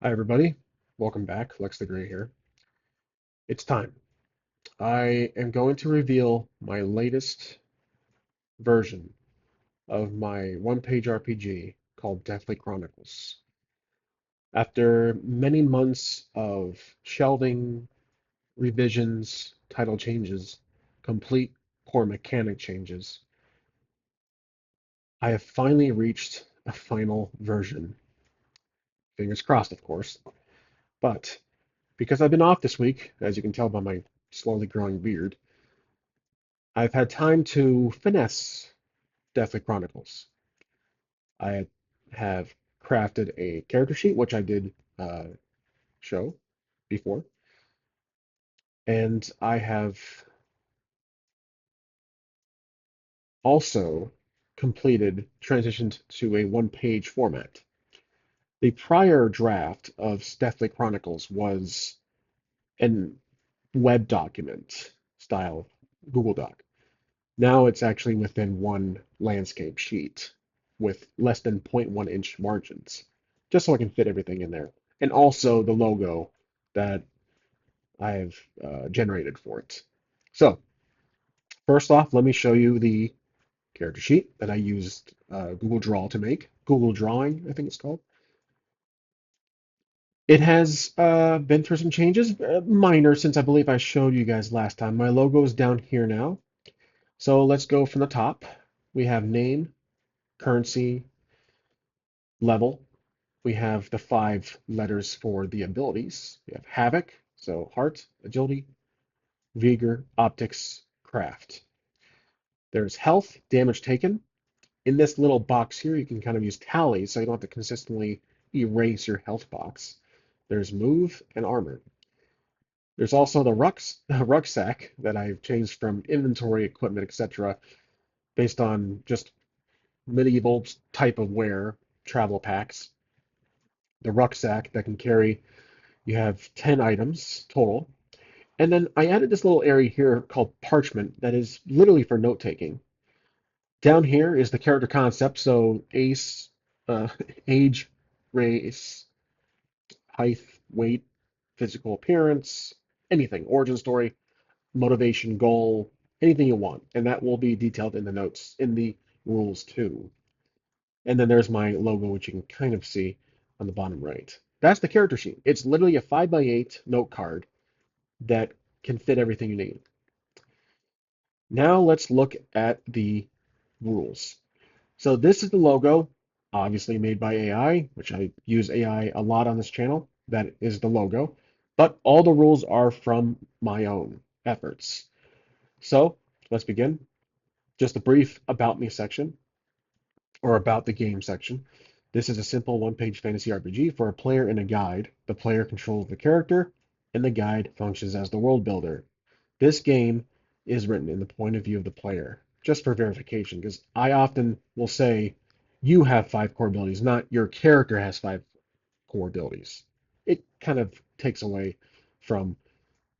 Hi, everybody. Welcome back. Lex the Gray here. It's time. I am going to reveal my latest version of my one-page RPG called Deathly Chronicles. After many months of shelving, revisions, title changes, complete core mechanic changes, I have finally reached a final version. Fingers crossed, of course. But because I've been off this week, as you can tell by my slowly growing beard, I've had time to finesse Deathly Chronicles. I have crafted a character sheet, which I did show before, and I have also transitioned to a one-page format. The prior draft of Deathly Chronicles was an web document style Google Doc. Now it's actually within one landscape sheet with less than 0.1 inch margins, just so I can fit everything in there. And also the logo that I've generated for it. So, first off, let me show you the character sheet that I used Google Draw to make. Google Drawing, I think it's called. It has been through some changes, minor, since I believe I showed you guys last time. My logo is down here now. So let's go from the top. We have name, currency, level. We have the 5 letters for the abilities. We have Havoc, so heart, agility, vigor, optics, craft. There's health, damage taken. In this little box here, you can kind of use tallies so you don't have to consistently erase your health box. There's move and armor. There's also the rucksack that I've changed from inventory, equipment, etc., based on just medieval type of wear, travel packs. The rucksack that can carry, you have 10 items total. And then I added this little area here called parchment that is literally for note taking. Down here is the character concept, so ace, uh, age, race, height, weight, physical appearance, anything, origin story, motivation, goal, anything you want. And that will be detailed in the notes, in the rules too. And then there's my logo, which you can kind of see on the bottom right. That's the character sheet. It's literally a 5x8 note card that can fit everything you need. Now let's look at the rules. So this is the logo, obviously made by AI, which I use AI a lot on this channel. That is the logo, but all the rules are from my own efforts. So let's begin. Just a brief about me section, or about the game section. This is a simple one-page fantasy RPG for a player and a guide. The player controls the character, and the guide functions as the world builder. This game is written in the point of view of the player, just for verification, because I often will say, you have 5 core abilities, not your character has 5 core abilities. It kind of takes away from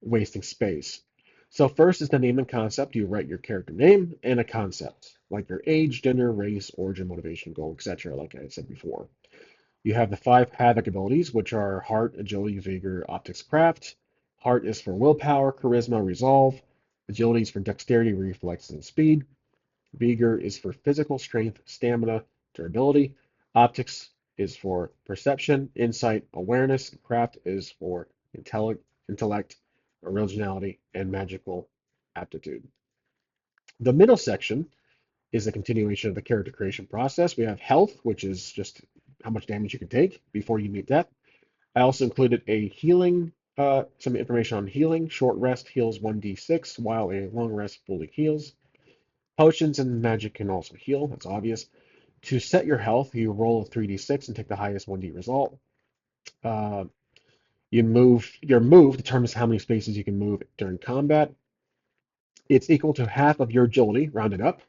wasting space. So first is the name and concept. You write your character name and a concept, like your age, gender, race, origin, motivation, goal, etc., like I said before. You have the 5 Havoc abilities, which are Heart, Agility, Vigor, Optics, Craft. Heart is for willpower, charisma, resolve. Agility is for dexterity, reflexes, and speed. Vigor is for physical strength, stamina, durability. Optics is for perception, insight, awareness. Craft is for intellect, originality, and magical aptitude. The middle section is a continuation of the character creation process. We have health, which is just how much damage you can take before you meet death. I also included a healing, some information on healing. Short rest heals 1d6, while a long rest fully heals. Potions and magic can also heal, that's obvious. To set your health, you roll a 3d6 and take the highest 1d result. Uh, your move determines how many spaces you can move during combat. It's equal to half of your agility, rounded up.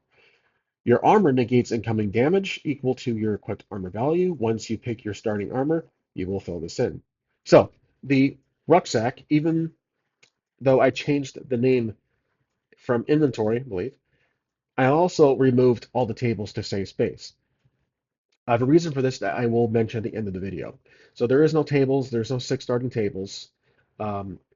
Your armor negates incoming damage equal to your equipped armor value. Once you pick your starting armor, you will fill this in. So the rucksack, even though I changed the name from inventory, I believe, I also removed all the tables to save space. I have a reason for this that I will mention at the end of the video. So there is no tables, there's no six starting tables.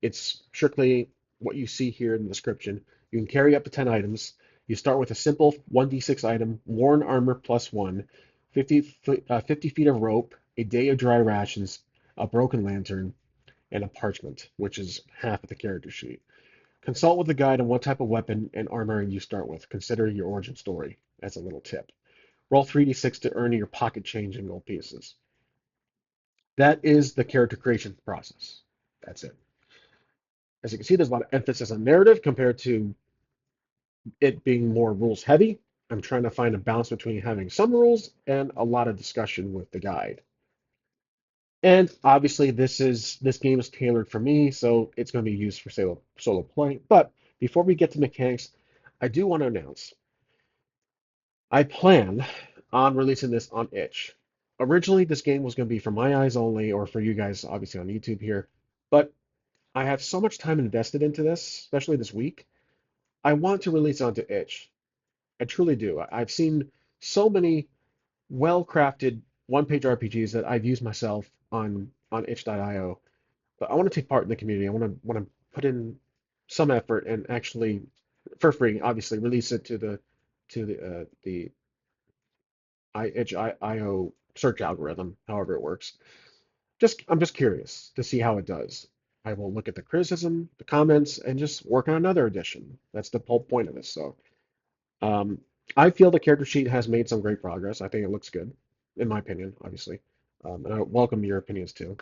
It's strictly what you see here in the description. You can carry up to 10 items. You start with a simple 1d6 item, worn armor plus one, 50 feet of rope, a day of dry rations, a broken lantern, and a parchment, which is half of the character sheet. Consult with the guide on what type of weapon and armor you start with. Consider your origin story as a little tip. Roll 3d6 to earn your pocket change in gold pieces. That is the character creation process. That's it. As you can see, there's a lot of emphasis on narrative compared to it being more rules heavy. I'm trying to find a balance between having some rules and a lot of discussion with the guide. And obviously, this game is tailored for me, so it's going to be used for solo play. But before we get to mechanics, I do want to announce I plan on releasing this on itch. Originally, this game was going to be for my eyes only, or for you guys, obviously on YouTube here. But I have so much time invested into this, especially this week. I want to release it onto itch. I truly do. I've seen so many well-crafted one-page RPGs that I've used myself on itch.io. But I want to take part in the community. I want to put in some effort and actually, for free, obviously, release it to the itch.io search algorithm, however it works. I'm just curious to see how it does. I will look at the criticism, the comments, and just work on another edition. That's the whole point of this. So, um, I feel the character sheet has made some great progress. I think it looks good, in my opinion, obviously. And I welcome your opinions too.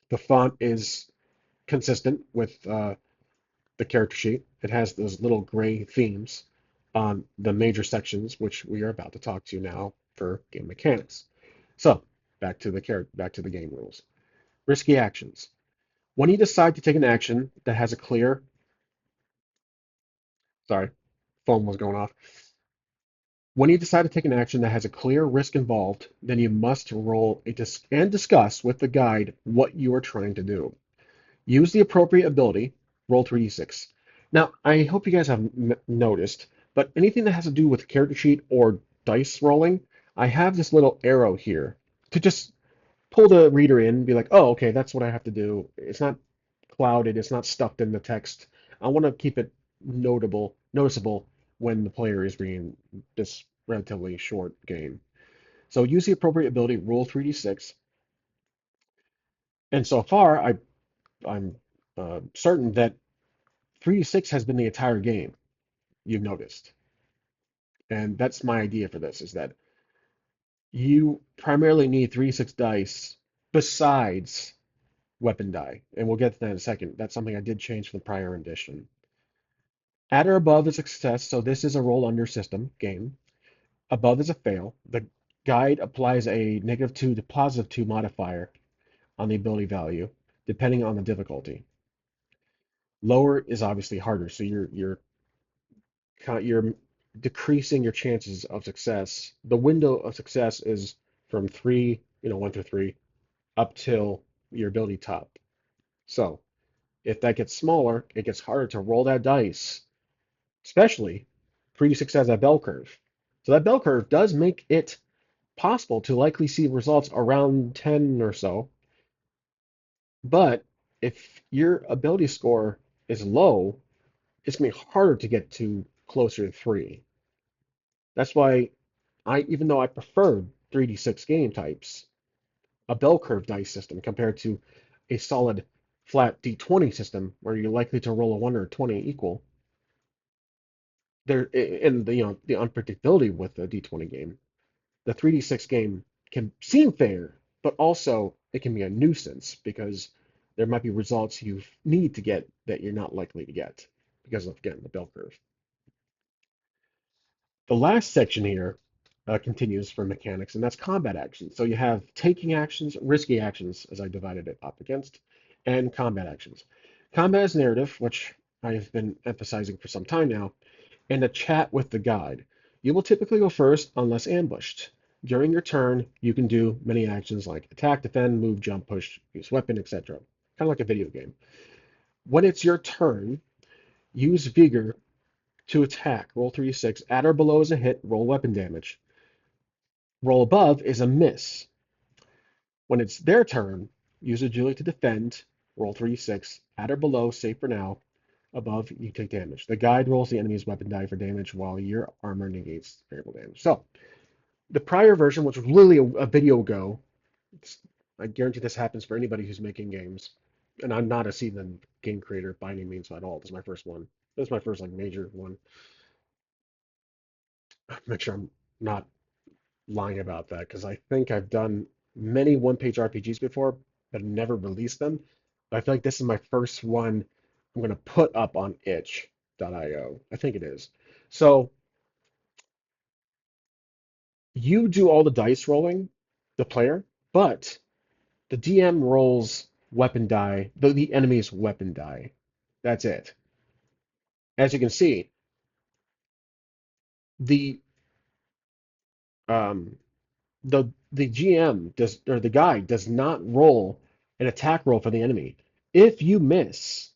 The font is consistent with the character sheet. It has those little gray themes on the major sections, which we are about to talk to now for game mechanics. So, back to the game rules. Risky actions. When you decide to take an action that has a clear, sorry, phone was going off. When you decide to take an action that has a clear risk involved, then you must roll and discuss with the guide what you are trying to do. Use the appropriate ability, roll 3d6. Now, I hope you guys have noticed, but anything that has to do with character sheet or dice rolling, I have this little arrow here to just pull the reader in and be like, oh, okay, that's what I have to do. It's not clouded, it's not stuffed in the text. I want to keep it noticeable when the player is reading this relatively short game. So use the appropriate ability, roll 3d6. And so far, I'm certain that 3d6 has been the entire game, you've noticed. And that's my idea for this, is that you primarily need 3d6 dice besides weapon die. And we'll get to that in a second. That's something I did change from the prior edition. At or above is a success, so this is a roll under system game. Above is a fail. The guide applies a -2 to +2 modifier on the ability value, depending on the difficulty. Lower is obviously harder, so you're decreasing your chances of success. The window of success is from three, 1 through 3, up till your ability top. So if that gets smaller, it gets harder to roll that dice, especially 3d6 has that bell curve. So that bell curve does make it possible to likely see results around 10 or so. But if your ability score is low, it's going to be harder to get to closer to 3. That's why even though I prefer 3d6 game types, a bell curve dice system compared to a solid flat d20 system where you're likely to roll a 1 or a 20 equal, there and the unpredictability with a d20 game, the 3d6 game can seem fair, but also it can be a nuisance because there might be results you need to get that you're not likely to get because of, again, the bell curve. The last section here continues for mechanics, and that's combat actions. So you have taking actions, risky actions, as I divided it up against, and combat actions. Combat is narrative, which I've been emphasizing for some time now, and a chat with the guide. You will typically go first unless ambushed. During your turn, you can do many actions like attack, defend, move, jump, push, use weapon, etc. Kind of like a video game. When it's your turn, use vigor to attack. Roll 3d6. At or below is a hit. Roll weapon damage. Roll above is a miss. When it's their turn, use agility to defend. Roll 3d6. At or below, safe for now. Above, you take damage. The guide rolls the enemy's weapon die for damage while your armor negates variable damage. So, the prior version, which was literally a video ago, I guarantee this happens for anybody who's making games. And I'm not a seasoned game creator by any means at all. This is my first one. This is my first like major one. Make sure I'm not lying about that because I think I've done many one-page RPGs before, but never released them. But I feel like this is my first one I'm going to put up on itch.io. I think it is. So you do all the dice rolling, the player, but the DM rolls weapon die, the enemy's weapon die. That's it. As you can see, the um, the GM does or the guy does not roll an attack roll for the enemy. If you miss,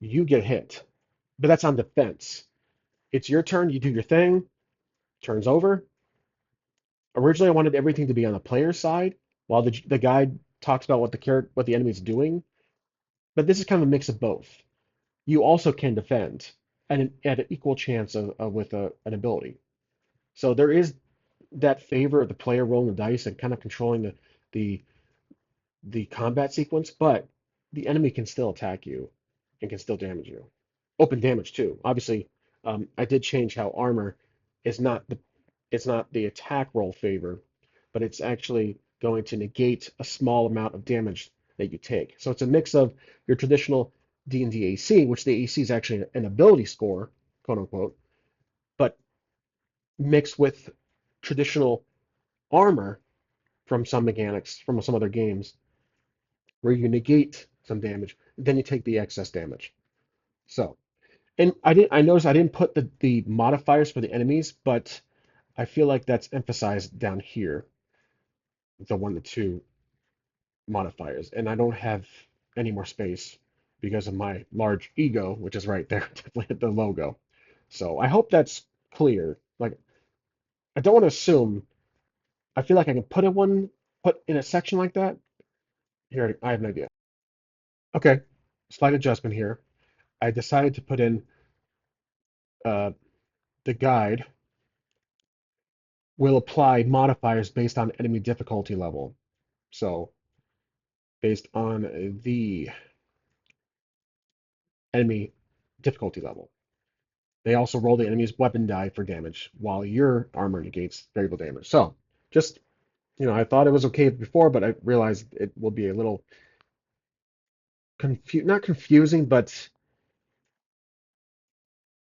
you get hit. But that's on defense. It's your turn, you do your thing, turns over. Originally I wanted everything to be on the player's side while the guide talks about what the enemy's doing, but this is kind of a mix of both. You also can defend at an equal chance with an ability. So there is that favor of the player rolling the dice and kind of controlling the the combat sequence, but the enemy can still attack you and can still damage you. Open damage too. Obviously, I did change how armor is not the it's not the attack roll favor, but it's actually going to negate a small amount of damage that you take. So it's a mix of your traditional D&D AC, which the AC is actually an ability score, quote unquote, but mixed with traditional armor from some mechanics from some other games where you negate some damage, then you take the excess damage. So, and I noticed I didn't put the modifiers for the enemies, but I feel like that's emphasized down here, the 1 to 2 modifiers, and I don't have any more space because of my large ego, which is right there, definitely at the logo. So I hope that's clear. Like I don't want to assume. I feel like I can put in a section like that. Here, I have an idea. Okay, slight adjustment here. I decided to put in uh, the guide will apply modifiers based on enemy difficulty level. So based on the enemy difficulty level. They also roll the enemy's weapon die for damage, while your armor negates variable damage. So just, I thought it was okay before, but I realized it will be a little not confusing, but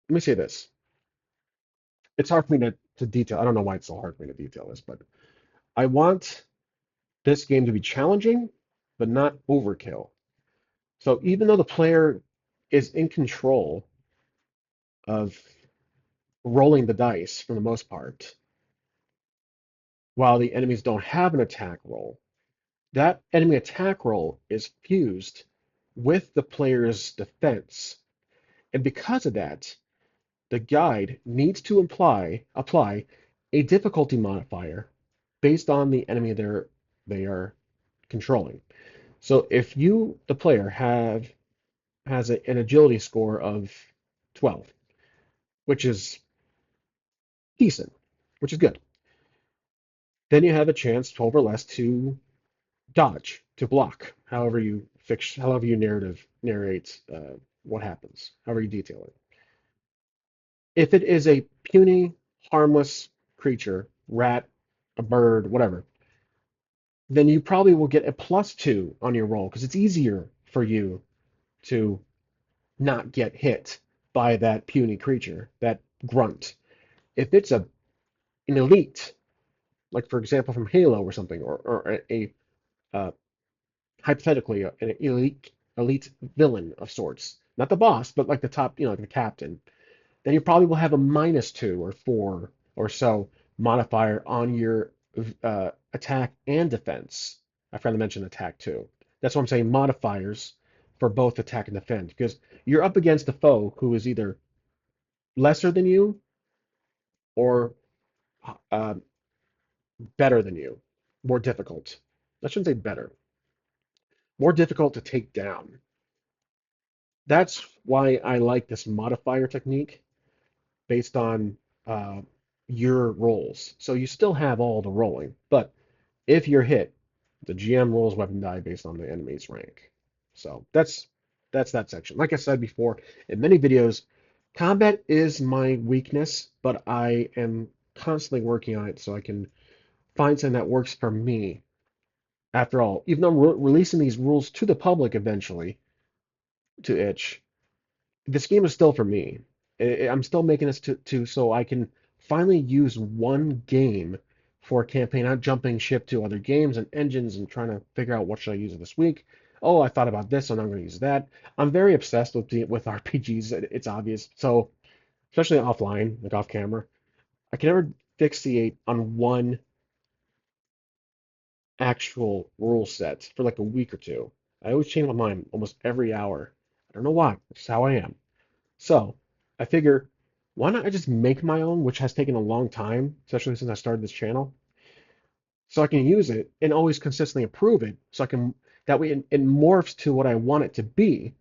let me say this. It's hard for me to detail. I don't know why it's so hard for me to detail this, but I want this game to be challenging, but not overkill. So even though the player is in control of rolling the dice for the most part, while the enemies don't have an attack roll, that enemy attack roll is fused with the player's defense. And because of that, the guide needs to apply a difficulty modifier based on the enemy they are controlling. So if you, the player, has an agility score of 12, which is decent, which is good. Then you have a chance, 12 or less, to dodge, to block, however you narrate what happens, however you detail it. If it is a puny, harmless creature, rat, a bird, whatever, then you probably will get a +2 on your roll because it's easier for you to not get hit by that puny creature, that grunt. If it's an elite, like for example from Halo or something, or uh, hypothetically an elite villain of sorts, not the boss, but like the top, like the captain, then you probably will have a -2 or 4 or so modifier on your attack and defense. I forgot to mention attack too. That's what I'm saying, modifiers for both attack and defense, because you're up against a foe who is either lesser than you or uh, better than you, more difficult. I shouldn't say better, more difficult to take down. That's why I like this modifier technique based on uh, your rolls. So you still have all the rolling, but if you're hit, the GM rolls weapon die based on the enemy's rank. So that's that section. Like I said before, in many videos, combat is my weakness, but I am constantly working on it so I can find something that works for me. After all, even though I'm releasing these rules to the public eventually to itch, this game is still for me. I'm still making this to so I can finally use one game for a campaign, not jumping ship to other games and engines and trying to figure out what should I use this week. Oh, I thought about this, so now I'm going to use that. I'm very obsessed with RPGs. It's obvious. So especially offline, like off camera, I can never fixate on one actual rule set for like a week or two. I always change my mind almost every hour. I don't know why. It's just how I am. So I figure, why not I just make my own, which has taken a long time, especially since I started this channel, so I can use it and always consistently improve it. So I can that way it morphs to what I want it to be,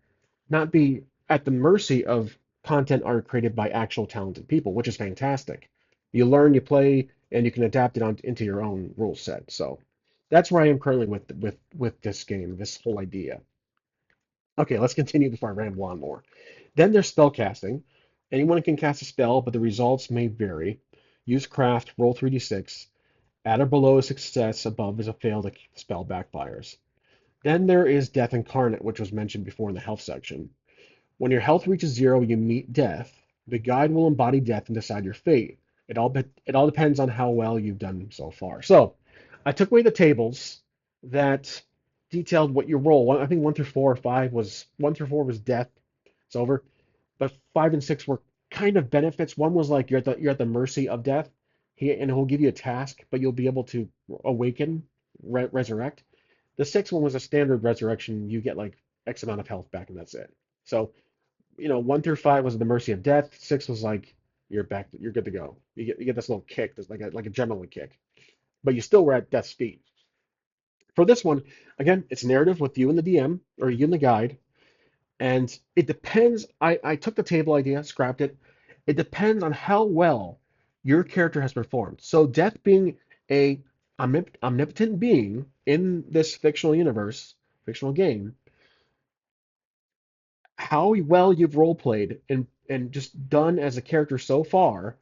not be at the mercy of content art created by actual talented people, which is fantastic. You learn, you play, and you can adapt it into your own rule set. So that's where I am currently with this game, this whole idea. Okay, let's continue before I ramble on more. Then there's spellcasting. Anyone can cast a spell, but the results may vary. Use craft, roll 3d6. At or below a success, above is a fail, the spell backfires. Then there is Death Incarnate, which was mentioned before in the health section. When your health reaches zero, you meet death. The guide will embody death and decide your fate. It all depends on how well you've done so far. So, I took away the tables that detailed what your role. I think 1 through 4 was death. It's over. But 5 and 6 were kind of benefits. One was like you're at the mercy of death. And he'll give you a task, but you'll be able to awaken, resurrect. The sixth one was a standard resurrection. You get like X amount of health back, and that's it. So 1 through 5 was at the mercy of death. Six was like you're back, you're good to go. You get this little kick, this like a adrenaline kick, but you still were at death's feet. For this one, again, it's narrative with you and the DM or you and the guide, and it depends. I took the table idea, scrapped it. It depends on how well your character has performed. So death being a omnipotent being in this fictional universe, fictional game, how well you've role played and just done as a character so far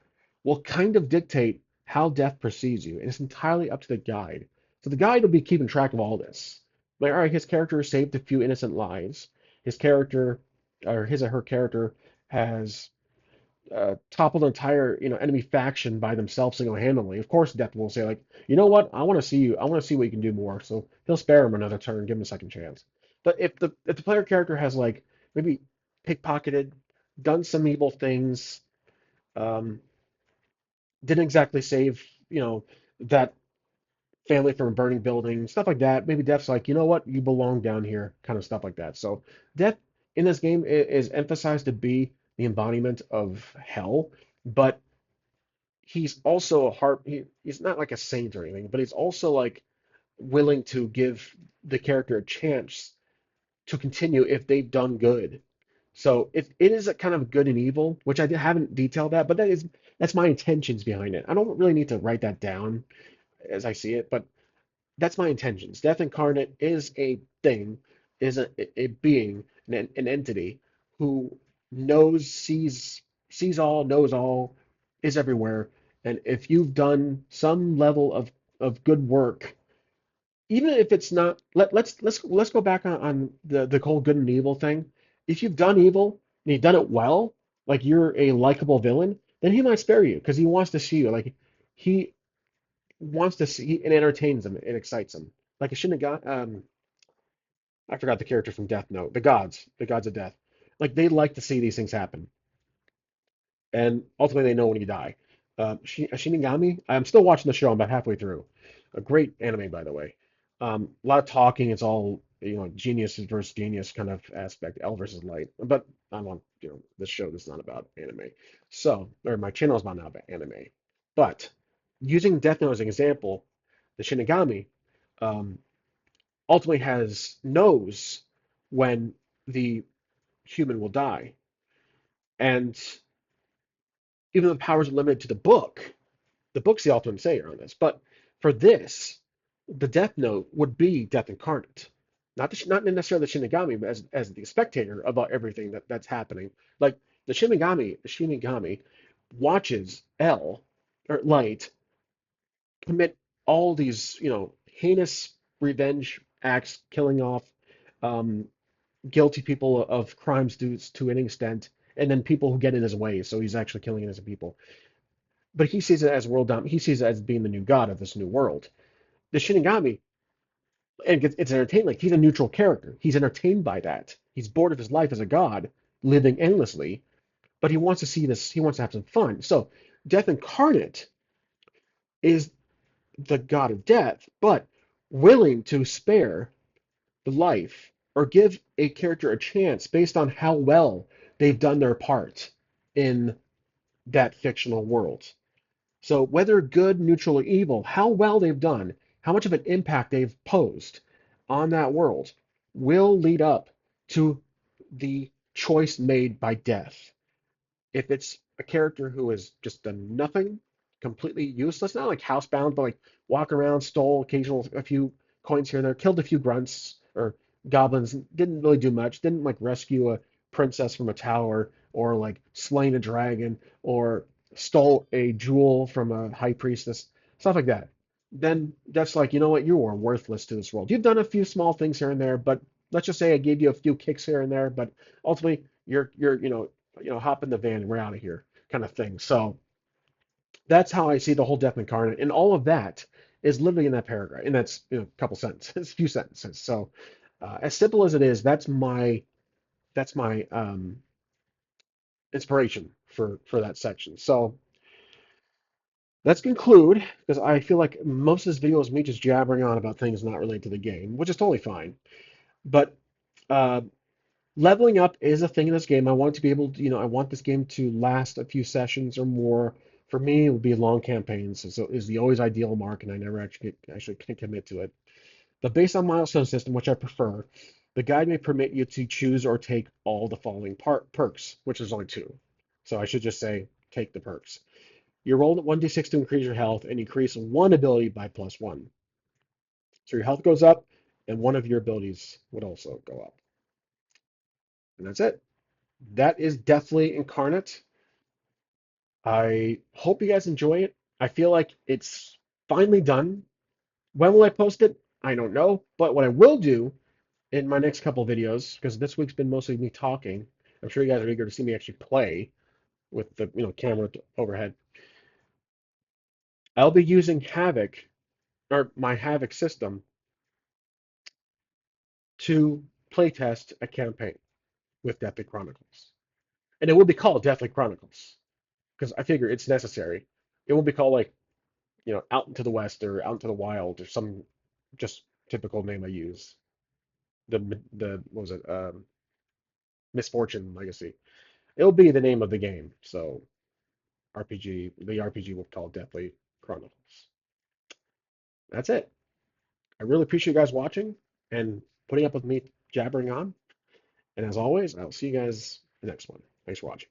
will kind of dictate how death perceives you, and it's entirely up to the guide. So the guide will be keeping track of all this. Like, all right, his character saved a few innocent lives. His character, or his or her character, has topple an entire enemy faction by themselves single-handedly. Of course, Death will say like, you know what? I want to see you. I want to see what you can do more. So he'll spare him another turn, give him a second chance. But if the player character has like maybe pickpocketed, done some evil things, um, didn't exactly save that family from a burning building, stuff like that. Maybe Death's like, you know what? You belong down here, kind of stuff like that. So Death in this game is emphasized to be the embodiment of hell, but he's also a heart. He's not like a saint or anything, but he's also like willing to give the character a chance to continue if they've done good. So it is a kind of good and evil, which I haven't detailed that, but that's my intentions behind it. I don't really need to write that down as I see it, but that's my intentions. Death Incarnate is a thing, is a being, an entity who sees all, knows all, is everywhere. And if you've done some level of good work, even if it's not, let's go back on the whole good and evil thing. If you've done evil and you've done it well, like you're a likable villain, then he might spare you because he wants to see you. Like he wants to see and entertains him. It excites him. Like it shouldn't have got I forgot the character from Death Note, the gods of death. Like they like to see these things happen, and ultimately they know when you die. Shinigami. I'm still watching the show. I'm about halfway through. A great anime, by the way. A lot of talking. It's all genius versus genius kind of aspect. L versus light. But I'm on this show. This is not about anime. So, or my channel is not now about anime, but. Using Death Note as an example, the Shinigami um, ultimately knows when the human will die, and even though the powers are limited to the book's the ultimate sayer on this. But for this, the Death Note would be Death Incarnate, not necessarily the Shinigami, but as the spectator about everything that's happening. Like the Shinigami watches L or Light commit all these, heinous revenge acts, killing off um, guilty people of crimes to an extent, and then people who get in his way. So he's actually killing innocent people. But he sees it as he sees it as being the new god of this new world. The Shinigami, and it's entertaining. Like he's a neutral character. He's entertained by that. He's bored of his life as a god, living endlessly, but he wants to see this. He wants to have some fun. So Death Incarnate is the god of death, but willing to spare the life or give a character a chance based on how well they've done their part in that fictional world. So whether good, neutral, or evil, how well they've done, how much of an impact they've posed on that world will lead up to the choice made by death. If it's a character who has just done nothing, completely useless, not like housebound, but like walk around, stole occasional a few coins here and there, killed a few grunts or goblins, didn't really do much, didn't like rescue a princess from a tower or like slain a dragon or stole a jewel from a high priestess, stuff like that. Then that's like, you know what, you are worthless to this world. You've done a few small things here and there, but let's just say I gave you a few kicks here and there, but ultimately you're hop in the van and we're out of here kind of thing. So that's how I see the whole Death Incarnate, and all of that is literally in that paragraph, and that's couple sentences, a few sentences. So as simple as it is, that's my inspiration for that section. So let's conclude because I feel like most of this video is me just jabbering on about things not related to the game, which is totally fine. But uh, leveling up is a thing in this game. I want to be able to, I want this game to last a few sessions or more. For me, it would be long campaigns. So is the always ideal mark, and I never actually can commit to it. But based on milestone system, which I prefer, the guide may permit you to choose or take all the following perks, which is only two. So I should just say take the perks. You roll 1d6 to increase your health and increase one ability by +1. So your health goes up, and one of your abilities would also go up. And that's it. That is Deathly Incarnate. I hope you guys enjoy it. I feel like it's finally done. When will I post it? I don't know. But what I will do in my next couple of videos, because this week's been mostly me talking, I'm sure you guys are eager to see me actually play with the camera overhead. I'll be using Havoc or my Havoc system to playtest a campaign with Deathly Chronicles. And it will be called Deathly Chronicles because I figure it's necessary. It won't be called like Out into the West or Out into the Wild or some just typical name I use. The what was it? Misfortune Legacy. It'll be the name of the game. So the RPG will call Deathly Chronicles. That's it. I really appreciate you guys watching and putting up with me jabbering on. And as always, I'll see you guys in the next one. Thanks for watching.